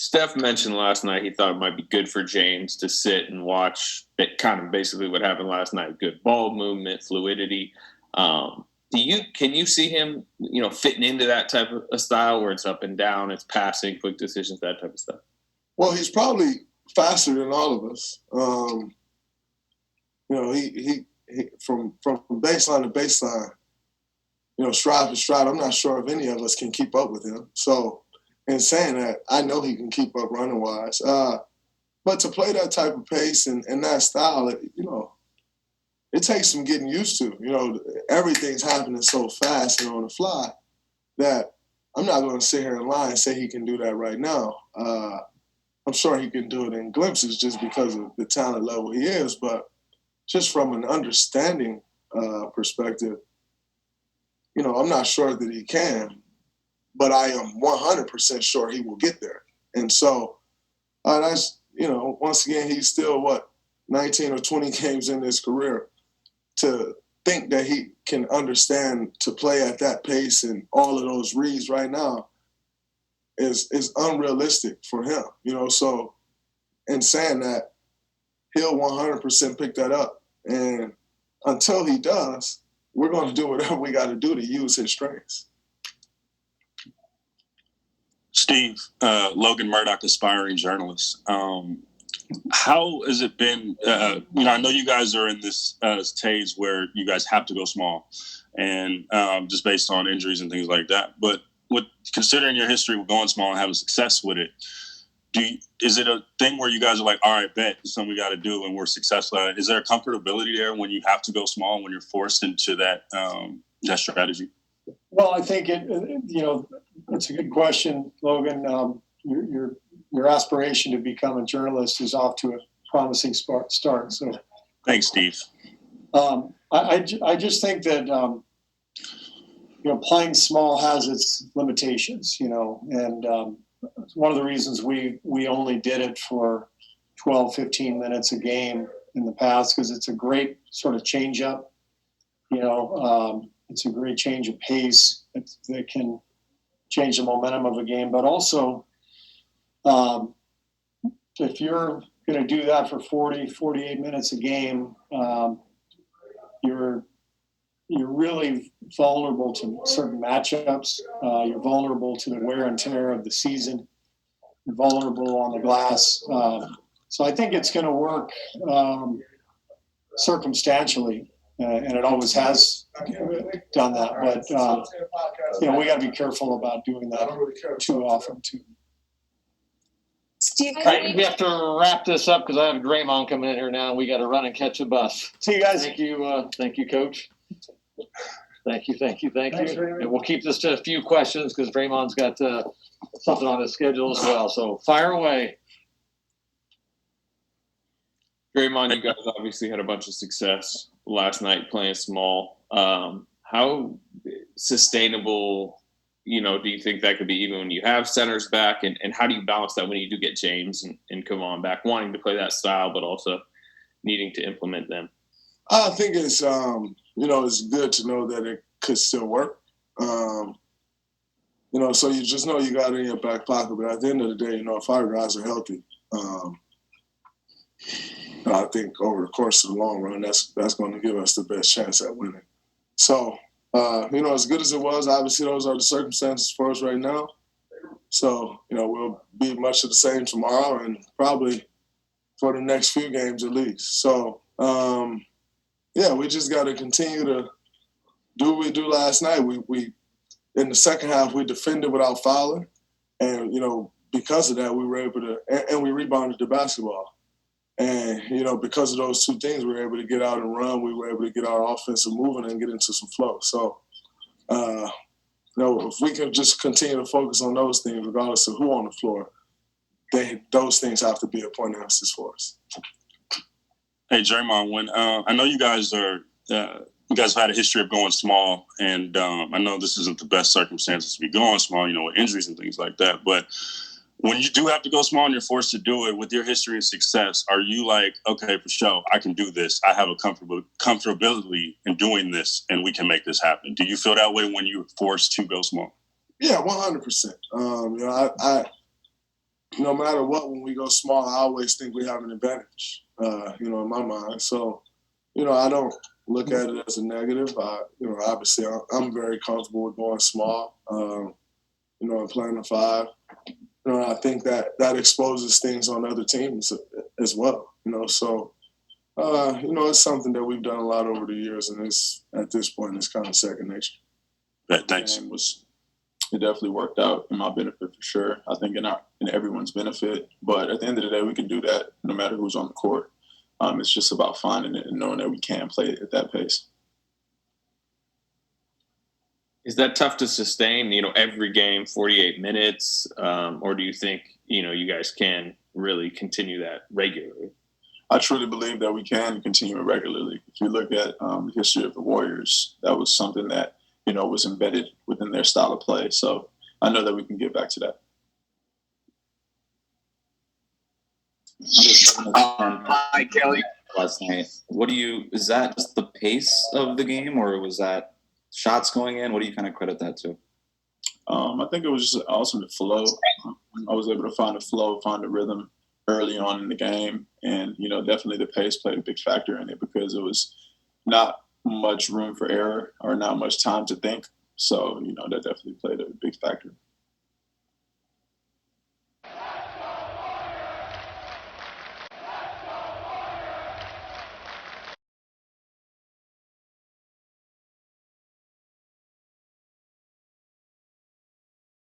Steph mentioned last night he thought it might be good for James to sit and watch it, kind of basically what happened last night. Good ball movement, fluidity. Can you see him, fitting into that type of a style where it's up and down, it's passing, quick decisions, that type of stuff? Well, he's probably faster than all of us. He from baseline to baseline, stride to stride. I'm not sure if any of us can keep up with him. So, in saying that, I know he can keep up running wise. But to play that type of pace and that style, it takes some getting used to. Everything's happening so fast and on the fly that I'm not going to sit here and lie and say he can do that right now. I'm sure he can do it in glimpses just because of the talent level he is. But just from an understanding perspective, I'm not sure that he can. But I am 100% sure he will get there. And so that's, once again, he's still, 19 or 20 games in his career. To think that he can understand to play at that pace and all of those reads right now is unrealistic for him, So in saying that, he'll 100% pick that up. And until he does, we're going to do whatever we got to do to use his strengths. Steve, Logan Murdoch, aspiring journalist. How has it been? I know you guys are in this stage where you guys have to go small, and just based on injuries and things like that. But considering your history with going small and having success with it, is it a thing where you guys are like, all right, bet, it's something we got to do, and we're successful at it? Is there a comfortability there when you have to go small, when you're forced into that strategy? Well, I think it's a good question, Logan. Your aspiration to become a journalist is off to a promising start. So, thanks, Steve. I just think that playing small has its limitations. And one of the reasons we only did it for 12, 15 minutes a game in the past, because it's a great sort of change up. It's a great change of pace that can change the momentum of a game. But also, if you're going to do that for 40, 48 minutes a game, you're really vulnerable to certain matchups. You're vulnerable to the wear and tear of the season. You're vulnerable on the glass. So I think it's going to work circumstantially. And it always has done that. But, we got to be careful about doing that too often, too. Steve, we have to wrap this up because I have Draymond coming in here now. We got to run and catch a bus. See you guys. Thank you, Coach. Thank you. Thanks, And we'll keep this to a few questions because Draymond's got something on his schedule as well. So fire away. Draymond, you guys obviously had a bunch of success last night playing small. How sustainable, do you think that could be even when you have centers back? And how do you balance that when you do get James and come on back, wanting to play that style, but also needing to implement them? I think it's, it's good to know that it could still work. So you just know you got it in your back pocket. But at the end of the day, if our guys are healthy, I think over the course of the long run, that's going to give us the best chance at winning. So, as good as it was, obviously those are the circumstances for us right now. So, we'll be much of the same tomorrow and probably for the next few games at least. So, we just got to continue to do what we do last night. We in the second half, we defended without fouling. And, because of that, we were able to – and we rebounded the basketball. And, because of those two things, we were able to get out and run. We were able to get our offensive moving and get into some flow. So, if we can just continue to focus on those things, regardless of who on the floor, those things have to be a point of emphasis for us. Hey, Draymond, when I know you guys have had a history of going small, and I know this isn't the best circumstances to be going small, with injuries and things like that, but when you do have to go small and you're forced to do it with your history of success, are you like, okay, for sure, I can do this. I have a comfortability in doing this and we can make this happen. Do you feel that way when you're forced to go small? Yeah, 100%. no matter what, when we go small, I always think we have an advantage, in my mind. So, I don't look at it as a negative. Obviously, I'm very comfortable with going small, and playing the 5. I think that exposes things on other teams as well, So, it's something that we've done a lot over the years, and at this point, it's kind of second nature. Thanks. It definitely worked out in my benefit for sure. I think in everyone's benefit. But at the end of the day, we can do that no matter who's on the court. It's just about finding it and knowing that we can play it at that pace. Is that tough to sustain, every game, 48 minutes? Or do you think, you guys can really continue that regularly? I truly believe that we can continue it regularly. If you look at the history of the Warriors, that was something that, was embedded within their style of play. So I know that we can get back to that. Hi, Kelly. Last night, is that just the pace of the game, or was that shots going in? What do you kind of credit that to? I think it was just also the flow. I was able to find a flow, find a rhythm early on in the game, and definitely the pace played a big factor in it because it was not much room for error or not much time to think. So that definitely played a big factor.